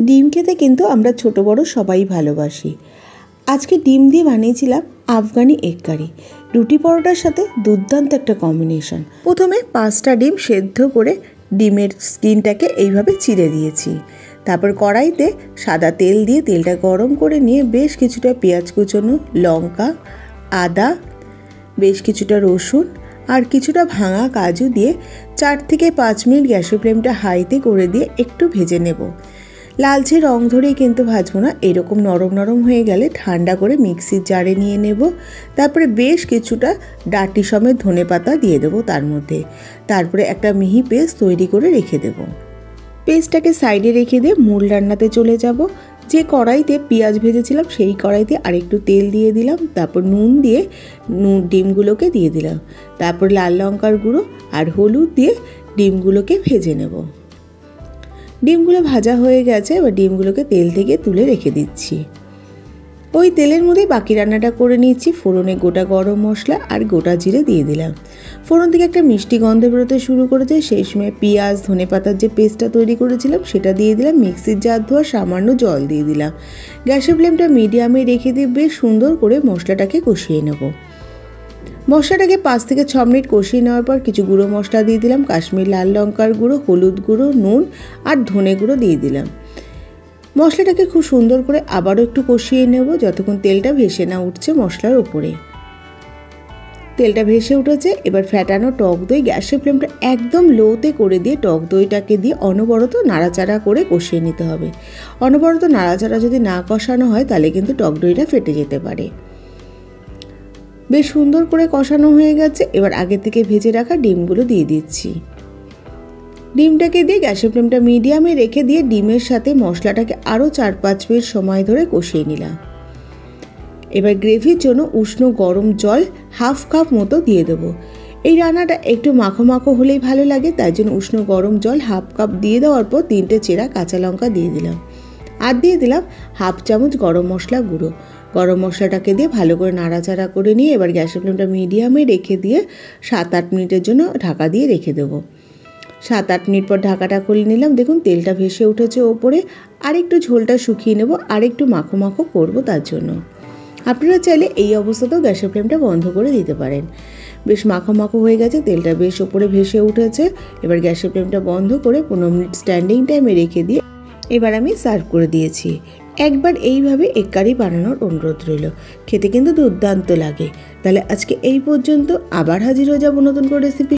ডিম খেতে কিন্তু আমরা ছোট বড় সবাই ভালোবাসি। আজকে ডিম দিয়ে বানিয়েছিলাম আফগানি এগ কারি। রুটি পরোটার সাথে দুর্দান্ত একটা কম্বিনেশন। প্রথমে 5টা ডিম সেদ্ধ করে ডিমের স্কিনটাকে এইভাবে চিড়ে দিয়েছি। তারপর কড়াইতে সাদা তেল দিয়ে তেলটা গরম করে নিয়ে বেশ কিছুটা পেঁয়াজ কুচোনো, লঙ্কা, আদা, বেশ কিছুটা রসুন আর কিছুটা ভাঙা কাজু দিয়ে 4 থেকে 5 মিনিট গ্যাসের ফ্লেমটা হাইতে করে দিয়ে একটু ভেজে নেব। লালচে রং ধরেই কিন্তু ভাজবো না, এরকম নরম নরম হয়ে গেলে ঠান্ডা করে মিক্সির জারে নিয়ে নেব। তারপরে বেশ কিছুটা ডাঁটি সমেত ধনেপাতা দিয়ে দেবো তার মধ্যে। তারপরে একটা মিহি পেস্ট তৈরি করে রেখে দেব। পেস্টটাকে সাইডে রেখে দিয়ে মূল রান্নাতে চলে যাব। যে কড়াইতে পেঁয়াজ ভেজেছিলাম সেই কড়াইতে আরেকটু তেল দিয়ে দিলাম। তারপর নুন দিয়ে ডিমগুলোকে দিয়ে দিলাম। তারপর লাল লঙ্কার গুঁড়ো আর হলুদ দিয়ে ডিমগুলোকে ভেজে নেব। ডিমগুলো ভাজা হয়ে গেছে, এবার ডিমগুলোকে তেল থেকে তুলে রেখে দিচ্ছি। ওই তেলের মধ্যেই বাকি রান্নাটা করে নিচ্ছি। ফোড়নে গোটা গরম মশলা আর গোটা জিরে দিয়ে দিলাম। ফোড়ন থেকে একটা মিষ্টি গন্ধ বেরোতে শুরু করেছে। সেই সময় পেঁয়াজ ধনেপাতার যে পেস্টটা তৈরি করেছিলাম সেটা দিয়ে দিলাম। মিক্সির জার ধোয়া সামান্য জল দিয়ে দিলাম। গ্যাসের ফ্লেমটা মিডিয়ামে রেখে দিয়ে বেশ সুন্দর করে মশলাটাকে কষিয়ে নেব। মশলাটাকে 5 থেকে 6 মিনিট কষিয়ে নেওয়ার পর কিছু গুঁড়ো মশলা দিয়ে দিলাম। কাশ্মীর লাল লঙ্কার গুঁড়ো, হলুদ গুঁড়ো, নুন আর ধনে গুঁড়ো দিয়ে দিলাম। মশলাটাকে খুব সুন্দর করে আবারও একটু কষিয়ে নেব যতক্ষণ তেলটা ভেসে না উঠছে মশলার ওপরে। তেলটা ভেসে উঠেছে, এবার ফ্যাটানো টক দই গ্যাসের ফ্লেমটা একদম লোতে করে দিয়ে টক দইটাকে দিয়ে অনবরত নাড়াচাড়া করে কষিয়ে নিতে হবে। অনবরত নাড়াচাড়া যদি না কষানো হয় তাহলে কিন্তু টক দইটা ফেটে যেতে পারে। বেশ সুন্দর করে কষানো হয়ে গেছে, এবার আগে থেকে ভেজে রাখা ডিমগুলো দিয়ে দিচ্ছি। ডিমটাকে দিয়ে গ্যাসের ফ্লেমটা মিডিয়ামে রেখে দিয়ে ডিমের সাথে মশলাটাকে আরও 4-5 মিনিট সময় ধরে কষিয়ে নিলাম। এবার গ্রেভির জন্য উষ্ণ গরম জল 1/2 কাপ মতো দিয়ে দেবো। এই রান্নাটা একটু মাখো মাখো হলেই ভালো লাগে, তাই জন্য উষ্ণ গরম জল 1/2 কাপ দিয়ে দেওয়ার পর 3টে চেরা কাঁচা লঙ্কা দিয়ে দিলাম। আর দিয়ে দিলাম 1/2 চামচ গরম মশলা গুঁড়ো। গরম মশলাটাকে দিয়ে ভালো করে নাড়াচাড়া করে নিয়ে এবার গ্যাসের ফ্লেমটা মিডিয়ামে রেখে দিয়ে 7-8 মিনিটের জন্য ঢাকা দিয়ে রেখে দেবো। 7-8 মিনিট পর ঢাকাটা খুলে নিলাম। দেখুন তেলটা ভেসে উঠেছে ওপরে। আর একটু ঝোলটা শুকিয়ে নেব, আর একটু মাখো মাখো করবো তার জন্য। আপনারা চাইলে এই অবস্থাতেও গ্যাসের ফ্লেমটা বন্ধ করে দিতে পারেন। বেশ মাখো মাখো হয়ে গেছে, তেলটা বেশ ওপরে ভেসে উঠেছে। এবার গ্যাসের ফ্লেমটা বন্ধ করে 15 মিনিট স্ট্যান্ডিং টাইমে রেখে দিয়ে এবার আমি সার্ভ করে দিয়েছি। একবার এইভাবে এগ কারি বানানোর অনুরোধ রইল। খেতে কিন্তু দুর্দান্ত লাগে। তাহলে আজকে এই পর্যন্ত, আবার হাজির হয়ে যাব নতুন করে রেসিপি।